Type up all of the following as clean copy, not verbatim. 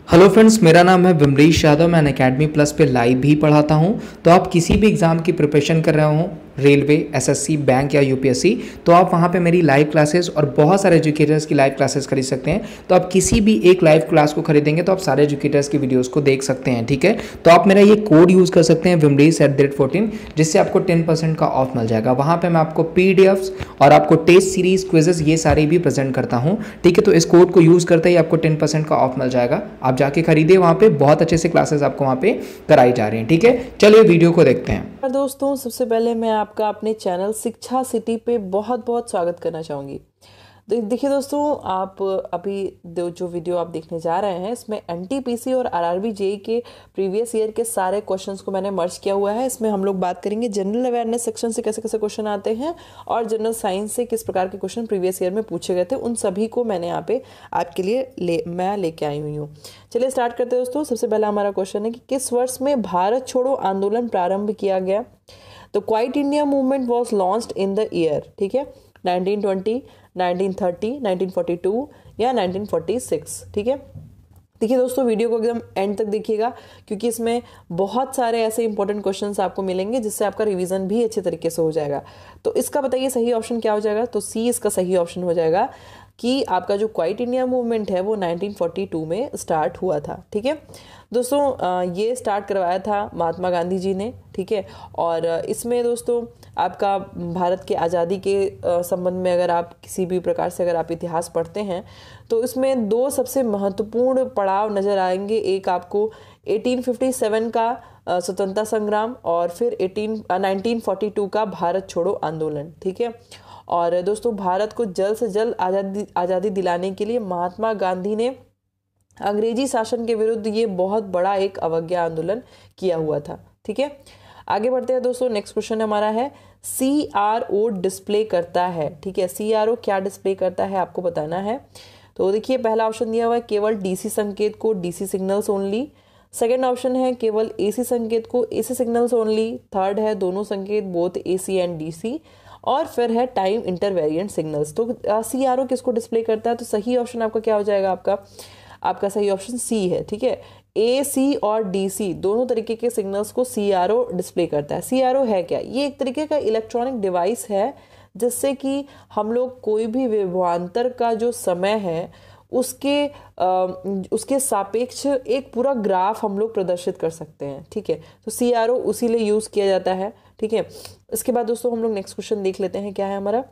Hello friends, मेरा नाम है विमरीश यादव। मैं अनअकैडमी प्लस पे लाइव भी पढ़ाता हूं। तो आप किसी भी एग्ज़ाम की प्रिपरेशन कर रहे हो, रेलवे, एसएससी, बैंक या यूपीएससी, तो आप वहां पे मेरी लाइव क्लासेस और बहुत सारे एजुकेटर्स की लाइव क्लासेस खरीद सकते हैं। तो आप किसी भी एक लाइव क्लास को खरीदेंगे तो आप सारे एजुकेटर्स की वीडियोस को देख सकते हैं। ठीक है, तो आप मेरा ये कोड यूज़ कर सकते हैं विमरीश@14, जिससे आपको 10% का ऑफ मिल जाएगा। वहाँ पर मैं आपको पीडीएफ्स और आपको टेस्ट सीरीज, क्विजेस, ये सारे भी प्रेजेंट करता हूँ। ठीक है, तो इस कोड को यूज़ करते ही आपको 10% का ऑफ मिल जाएगा। आप जाके खरीदिए, वहाँ पे बहुत अच्छे से क्लासेस आपको वहाँ पे कराई जा रही हैं। ठीक है, चलिए वीडियो को देखते हैं। दोस्तों, सबसे पहले मैं आपका अपने चैनल शिक्षा सिटी पे बहुत बहुत स्वागत करना चाहूँगी। देखिए दोस्तों, आप अभी जो वीडियो आप देखने जा रहे हैं, इसमें एनटीपीसी और आरआरबी जेईई के प्रीवियस ईयर के सारे क्वेश्चंस को मैंने मर्ज किया हुआ है। इसमें हम लोग बात करेंगे जनरल अवेयरनेस सेक्शन से कैसे कैसे क्वेश्चन आते हैं और जनरल साइंस से किस प्रकार के क्वेश्चन प्रीवियस ईयर में पूछे गए थे, उन सभी को मैंने यहाँ पे आपके लिए मैं लेके आई हुई हूँ। चलिए स्टार्ट करते हैं दोस्तों। सबसे पहला हमारा क्वेश्चन है कि किस वर्ष में भारत छोड़ो आंदोलन प्रारंभ किया गया। तो quite India movement was launched in the year, ठीक है, 1920, 1930, 1942 या 1946। ठीक है, देखिए दोस्तों, वीडियो को एकदम एंड तक देखिएगा, क्योंकि इसमें बहुत सारे ऐसे इंपॉर्टेंट क्वेश्चंस आपको मिलेंगे जिससे आपका रिवीजन भी अच्छे तरीके से हो जाएगा। तो इसका बताइए सही ऑप्शन क्या हो जाएगा। तो सी इसका सही ऑप्शन हो जाएगा कि आपका जो क्वाइट इंडिया मूवमेंट है वो 1942 में स्टार्ट हुआ था। ठीक है दोस्तों, ये स्टार्ट करवाया था महात्मा गांधी जी ने। ठीक है, और इसमें दोस्तों आपका भारत के आज़ादी के संबंध में अगर आप किसी भी प्रकार से अगर आप इतिहास पढ़ते हैं तो इसमें दो सबसे महत्वपूर्ण पड़ाव नज़र आएंगे। एक आपको 1857 का स्वतंत्रता संग्राम और फिर 1942 का भारत छोड़ो आंदोलन। ठीक है, और दोस्तों भारत को जल्द से जल्द आज़ादी दिलाने के लिए महात्मा गांधी ने अंग्रेजी शासन के विरुद्ध ये बहुत बड़ा एक अवज्ञा आंदोलन किया हुआ था। ठीक है, आगे बढ़ते हैं दोस्तों। नेक्स्ट क्वेश्चन हमारा है CRO डिस्प्ले करता है। ठीक है, CRO क्या डिस्प्ले करता है आपको बताना है। तो देखिए, पहला ऑप्शन दिया हुआ है केवल DC संकेत को, DC signals only. Second option है केवल AC संकेत को, AC सिग्नल्स ओनली। थर्ड है दोनों संकेत, बोथ AC एंड DC। और फिर है टाइम इंटरवेरिएंट सिग्नल्स। तो CRO किसको डिस्प्ले करता है। तो सही ऑप्शन आपका क्या हो जाएगा, आपका सही ऑप्शन सी है। ठीक है, AC और DC दोनों तरीके के सिग्नल्स को CRO डिस्प्ले करता है। CRO है क्या, ये एक तरीके का इलेक्ट्रॉनिक डिवाइस है जिससे कि हम लोग कोई भी विभवांतर का जो समय है उसके सापेक्ष एक पूरा ग्राफ हम लोग प्रदर्शित कर सकते हैं। ठीक है, तो CRO उसी लिए यूज किया जाता है। ठीक है, इसके बाद दोस्तों हम लोग नेक्स्ट क्वेश्चन देख लेते हैं क्या है हमारा।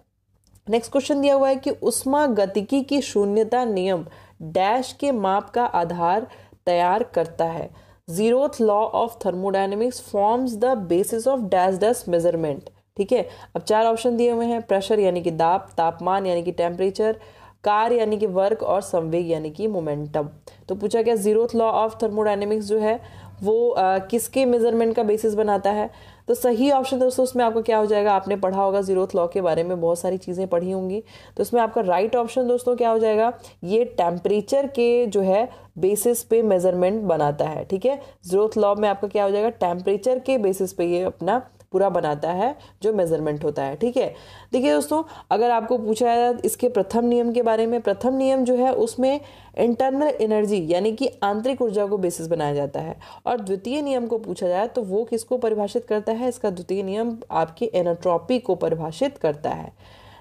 नेक्स्ट क्वेश्चन दिया हुआ है कि उष्मागतिकी की शून्यता नियम डैश के माप का आधार तैयार करता है। Zeroth law of thermodynamics forms the basis of dash dash measurement. ठीक है, अब चार ऑप्शन दिए हुए हैं। प्रेशर यानी कि दाब, तापमान यानी कि टेम्परेचर, कार्य यानी कि वर्क और संवेग यानी कि मोमेंटम। तो पूछा गया जीरोथ लॉ ऑफ थर्मोडायनेमिक्स जो है वो किसके मेजरमेंट का बेसिस बनाता है। तो सही ऑप्शन दोस्तों उसमें आपका क्या हो जाएगा, आपने पढ़ा होगा जीरोथ लॉ के बारे में, बहुत सारी चीज़ें पढ़ी होंगी। तो इसमें आपका राइट ऑप्शन दोस्तों क्या हो जाएगा, ये टेम्परेचर के जो है बेसिस पे मेजरमेंट बनाता है। ठीक है, जीरोथ लॉ में आपका क्या हो जाएगा, टेम्परेचर के बेसिस पे ये अपना पूरा बनाता है जो मेजरमेंट होता है। ठीक है, देखिए दोस्तों, अगर आपको पूछा है इसके प्रथम नियम के बारे में, प्रथम नियम जो है उसमें इंटरनल एनर्जी यानी कि आंतरिक ऊर्जा को बेसिस बनाया जाता है। और द्वितीय नियम को पूछा जाए तो वो किसको परिभाषित करता है, इसका द्वितीय नियम आपकी एनट्रॉपी को परिभाषित करता है।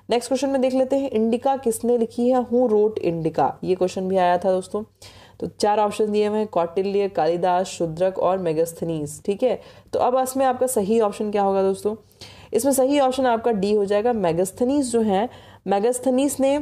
नेक्स्ट क्वेश्चन में देख लेते हैं, इंडिका किसने लिखी है, हु रोट इंडिका, ये क्वेश्चन भी आया था दोस्तों। तो चार ऑप्शन दिए हुए हैं, कौटिल्य, कालिदास, शूद्रक और मेगास्थनीज। ठीक है, तो अब इसमें आपका सही ऑप्शन क्या होगा दोस्तों, इसमें सही ऑप्शन आपका डी हो जाएगा। मेगास्थनीज जो है, मेगास्थनीज ने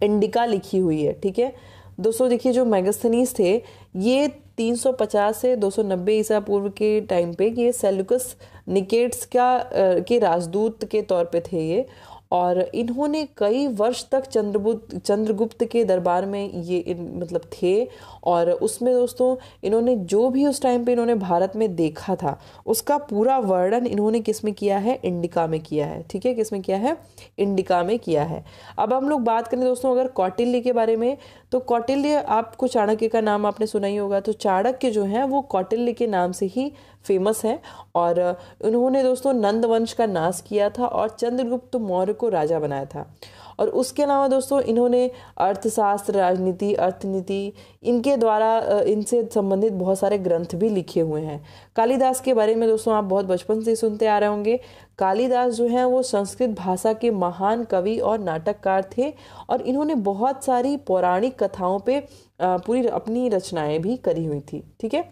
इंडिका लिखी हुई है। ठीक है दोस्तों, देखिए जो मेगास्थनीज थे ये 350 से 290 ईसा पूर्व के टाइम पे ये सेल्यूकस निकेट्स के राजदूत के तौर पे थे ये, और इन्होंने कई वर्ष तक चंद्रगुप्त के दरबार में ये मतलब थे। और उसमें दोस्तों इन्होंने जो भी उस टाइम पे इन्होंने भारत में देखा था उसका पूरा वर्णन इन्होंने किस में किया है, इंडिका में किया है। ठीक है, किस में किया है, इंडिका में किया है। अब हम लोग बात करें दोस्तों अगर कौटिल्य के बारे में, तो कौटिल्य, आपको चाणक्य का नाम आपने सुना ही होगा, तो चाणक्य जो है वो कौटिल्य के नाम से ही फेमस है। और उन्होंने दोस्तों नंद वंश का नाश किया था और चंद्रगुप्त मौर्य को राजा बनाया था। और उसके अलावा दोस्तों इन्होंने अर्थशास्त्र, राजनीति, अर्थनीति, इनके द्वारा इनसे संबंधित बहुत सारे ग्रंथ भी लिखे हुए हैं। कालिदास के बारे में दोस्तों आप बहुत बचपन से सुनते आ रहे होंगे। कालिदास जो हैं वो संस्कृत भाषा के महान कवि और नाटककार थे और इन्होंने बहुत सारी पौराणिक कथाओं पे पूरी अपनी रचनाएं भी करी हुई थी। ठीक है,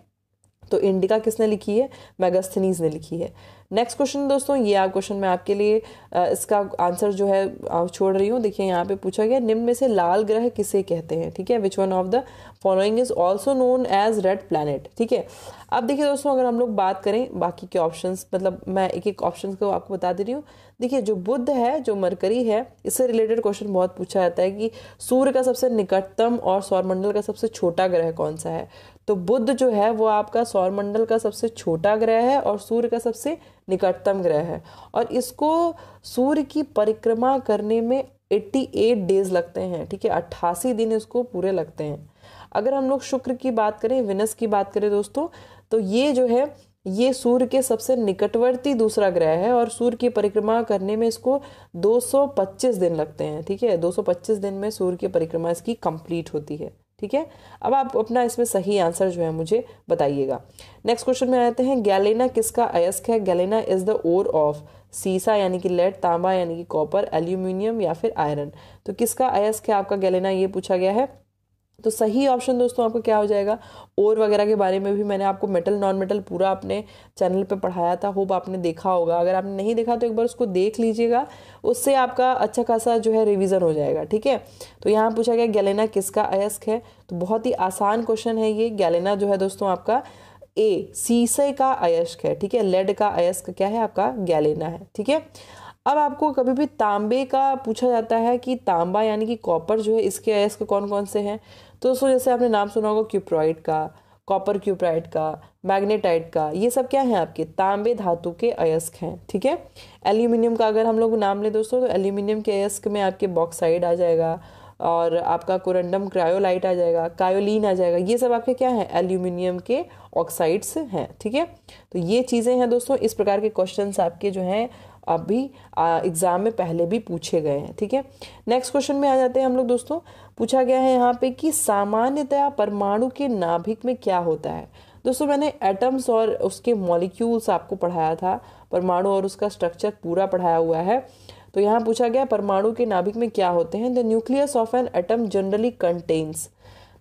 तो इंडिका किसने लिखी है? मेगास्थनीज ने लिखी है। नेक्स्ट क्वेश्चन दोस्तों, ये क्वेश्चन मैं आपके लिए इसका आंसर जो है छोड़ रही हूँ। देखिए यहाँ पे पूछा गया, निम्न में से लाल ग्रह किसे कहते हैं? ठीक है, which one of the following is also known as red planet. ठीक है, अब देखिए दोस्तों, अगर हम लोग बात करें बाकी के ऑप्शंस, मतलब मैं एक एक ऑप्शन को आपको बता दे रही हूँ। देखिए, जो बुध है, जो मरकरी है, इससे रिलेटेड क्वेश्चन बहुत पूछा जाता है कि सूर्य का सबसे निकटतम और सौरमंडल का सबसे छोटा ग्रह कौन सा है? तो बुध जो है वो आपका सौरमंडल का सबसे छोटा ग्रह है और सूर्य का सबसे निकटतम ग्रह है, और इसको सूर्य की परिक्रमा करने में 88 डेज लगते हैं। ठीक है, 88 दिन इसको पूरे लगते हैं। अगर हम लोग शुक्र की बात करें, विनस की बात करें दोस्तों, तो ये जो है ये सूर्य के सबसे निकटवर्ती दूसरा ग्रह है और सूर्य की परिक्रमा करने में इसको 225 दिन लगते हैं। ठीक है, 225 दिन में सूर्य की परिक्रमा इसकी कंप्लीट होती है। ठीक है, अब आप अपना इसमें सही आंसर जो है मुझे बताइएगा। नेक्स्ट क्वेश्चन में आते हैं, गैलेना किसका अयस्क है? Galena is the ore of सीसा यानी कि लेड, तांबा यानी कि कॉपर, एल्यूमिनियम या फिर आयरन। तो किसका अयस्क है आपका गैलेना, ये पूछा गया है। तो सही ऑप्शन दोस्तों आपका क्या हो जाएगा? और वगैरह के बारे में भी मैंने आपको मेटल नॉन मेटल पूरा अपने चैनल पे पढ़ाया था, होप आपने देखा होगा। अगर आपने नहीं देखा तो एक बार उसको देख लीजिएगा, उससे आपका अच्छा खासा जो है रिवीजन हो जाएगा। ठीक है, तो यहाँ पूछा गया गैलेना किसका अयस्क है, तो बहुत ही आसान क्वेश्चन है ये। गैलेना जो है दोस्तों आपका ए सीसे का अयस्क है। ठीक है, लेड का अयस्क क्या है आपका? गैलेना है। ठीक है, अब आपको कभी भी तांबे का पूछा जाता है कि तांबा यानी कि कॉपर जो है, इसके अयस्क कौन कौन से हैं? तो दोस्तों जैसे आपने नाम सुना होगा क्यूप्राइड का, कॉपर क्यूप्राइड का, मैग्नेटाइट का, ये सब क्या है आपके? तांबे धातु के अयस्क हैं। ठीक है, एल्यूमिनियम का अगर हम लोग नाम ले दोस्तों, तो एल्यूमिनियम के अयस्क में आपके बॉक्साइड आ जाएगा और आपका कोरंडम क्रायोलाइट आ जाएगा, कायोलिन आ जाएगा। ये सब आपके क्या है? एल्यूमिनियम के ऑक्साइड्स हैं। ठीक है, तो ये चीज़ें हैं दोस्तों। इस प्रकार के क्वेश्चंस आपके जो हैं अभी एग्जाम में पहले भी पूछे गए हैं। ठीक है, नेक्स्ट क्वेश्चन में आ जाते हैं हम लोग दोस्तों। पूछा गया है यहाँ पे कि सामान्यतया परमाणु के नाभिक में क्या होता है? दोस्तों मैंने एटम्स और उसके मॉलिक्यूल्स आपको पढ़ाया था, परमाणु और उसका स्ट्रक्चर पूरा पढ़ाया हुआ है। तो यहाँ पूछा गया परमाणु के नाभिक में क्या होते हैं? The nucleus of an atom generally contains.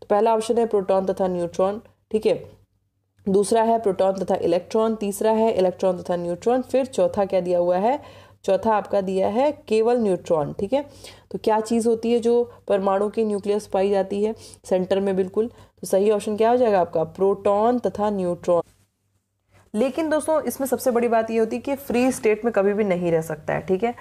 तो पहला ऑप्शन है प्रोटॉन तथा न्यूट्रॉन। ठीक है, दूसरा है प्रोटॉन तथा इलेक्ट्रॉन, तीसरा है इलेक्ट्रॉन तथा न्यूट्रॉन, फिर चौथा क्या दिया हुआ है? चौथा आपका दिया है केवल न्यूट्रॉन। ठीक है, तो क्या चीज़ होती है जो परमाणु के न्यूक्लियस पाई जाती है सेंटर में? बिल्कुल, तो सही ऑप्शन क्या हो जाएगा आपका? प्रोटॉन तथा न्यूट्रॉन। लेकिन दोस्तों इसमें सबसे बड़ी बात ये होती है कि फ्री स्टेट में कभी भी नहीं रह सकता है। ठीक है,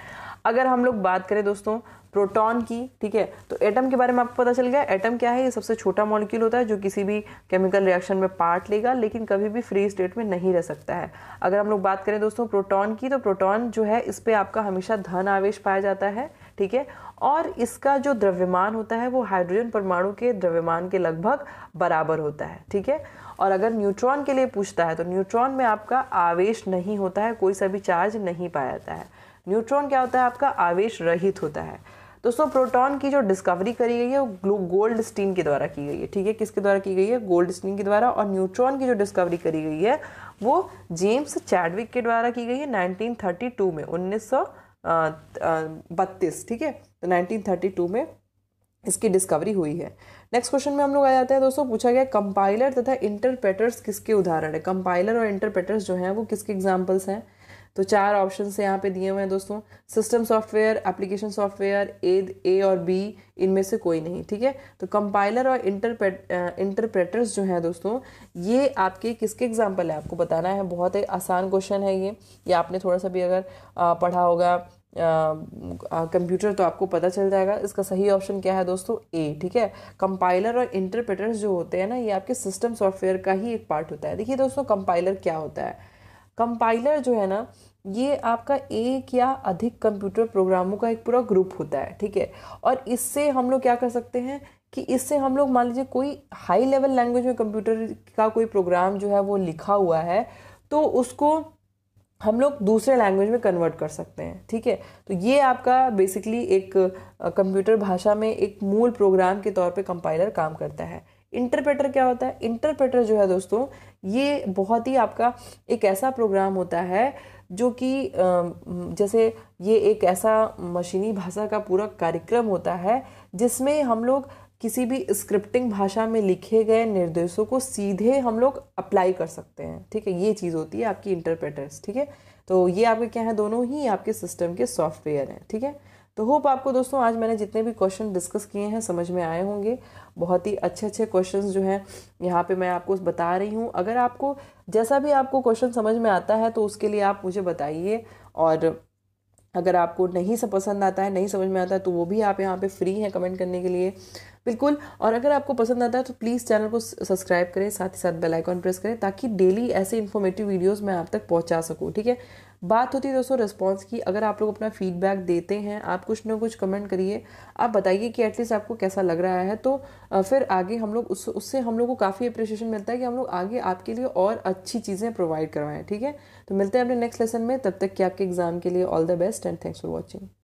अगर हम लोग बात करें दोस्तों प्रोटॉन की, ठीक है, तो एटम के बारे में आपको पता चल गया। एटम क्या है? ये सबसे छोटा मॉलिक्यूल होता है जो किसी भी केमिकल रिएक्शन में पार्ट लेगा, लेकिन कभी भी फ्री स्टेट में नहीं रह सकता है। अगर हम लोग बात करें दोस्तों प्रोटॉन की, तो प्रोटॉन जो है इस पे आपका हमेशा धन आवेश पाया जाता है। ठीक है, और इसका जो द्रव्यमान होता है वो हाइड्रोजन परमाणु के द्रव्यमान के लगभग बराबर होता है। ठीक है, और अगर न्यूट्रॉन के लिए पूछता है तो न्यूट्रॉन में आपका आवेश नहीं होता है, कोई सा भी चार्ज नहीं पाया जाता है। न्यूट्रॉन क्या होता है? आपका आवेश रहित होता है। दोस्तों प्रोटॉन की जो डिस्कवरी करी गई है वो गोल्डस्टीन के द्वारा की गई है। ठीक है, किसके द्वारा की गई है? गोल्डस्टीन के द्वारा। और न्यूट्रॉन की जो डिस्कवरी करी गई है वो जेम्स चैडविक के द्वारा की गई है 1932 में, 1932। ठीक है, तो 1932 में इसकी डिस्कवरी हुई है। नेक्स्ट क्वेश्चन में हम लोग आ जाते हैं दोस्तों। पूछा गया कंपाइलर तथा इंटरप्रेटर्स किसके उदाहरण है? कंपाइलर और इंटरप्रेटर्स जो हैं वो किसके एग्जांपल्स हैं? तो चार ऑप्शन से यहाँ पे दिए हुए हैं दोस्तों। सिस्टम सॉफ्टवेयर, एप्लीकेशन सॉफ्टवेयर, ए और बी, इनमें से कोई नहीं। ठीक है, तो कंपाइलर और इंटरप्रेटर्स जो हैं दोस्तों, ये आपके किसके एग्जाम्पल है? आपको बताना है। बहुत ही आसान क्वेश्चन है ये आपने थोड़ा सा भी अगर पढ़ा होगा कंप्यूटर तो आपको पता चल जाएगा। इसका सही ऑप्शन क्या है दोस्तों? ए। ठीक है, कंपाइलर और इंटरप्रेटर्स जो होते हैं ना, ये आपके सिस्टम सॉफ्टवेयर का ही एक पार्ट होता है। देखिए दोस्तों कंपाइलर क्या होता है? कंपाइलर जो है ना, ये आपका एक या अधिक कंप्यूटर प्रोग्रामों का एक पूरा ग्रुप होता है। ठीक है, और इससे हम लोग क्या कर सकते हैं कि इससे हम लोग मान लीजिए कोई हाई लेवल लैंग्वेज में कंप्यूटर का कोई प्रोग्राम जो है वो लिखा हुआ है, तो उसको हम लोग दूसरे लैंग्वेज में कन्वर्ट कर सकते हैं। ठीक है, तो ये आपका बेसिकली एक कंप्यूटर भाषा में एक मूल प्रोग्राम के तौर पे कंपाइलर काम करता है। इंटरप्रेटर क्या होता है? इंटरप्रेटर जो है दोस्तों, ये बहुत ही आपका एक ऐसा प्रोग्राम होता है जो कि जैसे ये एक ऐसा मशीनी भाषा का पूरा कार्यक्रम होता है जिसमें हम लोग किसी भी स्क्रिप्टिंग भाषा में लिखे गए निर्देशों को सीधे हम लोग अप्लाई कर सकते हैं। ठीक है, ये चीज़ होती है आपकी इंटरप्रेटर्स। ठीक है, तो ये आपके क्या है, दोनों ही आपके सिस्टम के सॉफ्टवेयर हैं। ठीक है, तो होप आपको दोस्तों आज मैंने जितने भी क्वेश्चन डिस्कस किए हैं समझ में आए होंगे। बहुत ही अच्छे अच्छे क्वेश्चंस जो हैं यहाँ पे मैं आपको बता रही हूँ। अगर आपको जैसा भी आपको क्वेश्चन समझ में आता है तो उसके लिए आप मुझे बताइए, और अगर आपको नहीं से पसंद आता है, नहीं समझ में आता है, तो वो भी आप यहाँ पे फ्री हैं कमेंट करने के लिए, बिल्कुल। और अगर आपको पसंद आता है तो प्लीज़ चैनल को सब्सक्राइब करें, साथ ही साथ बेल आइकॉन प्रेस करें ताकि डेली ऐसे इन्फॉर्मेटिव वीडियोस मैं आप तक पहुँचा सकूँ। ठीक है, बात होती है दोस्तों रिस्पॉन्स की। अगर आप लोग अपना फीडबैक देते हैं, आप कुछ ना कुछ कमेंट करिए, आप बताइए कि एटलीस्ट आपको कैसा लग रहा है, तो फिर आगे हम लोग उससे हम लोग को काफ़ी अप्रिशिएशन मिलता है कि हम लोग आगे आपके लिए और अच्छी चीज़ें प्रोवाइड करवाएं। ठीक है, तो मिलते हैं अपने नेक्स्ट लेसन में, तब तक कि आपके एग्जाम के लिए all the best and thanks for watching.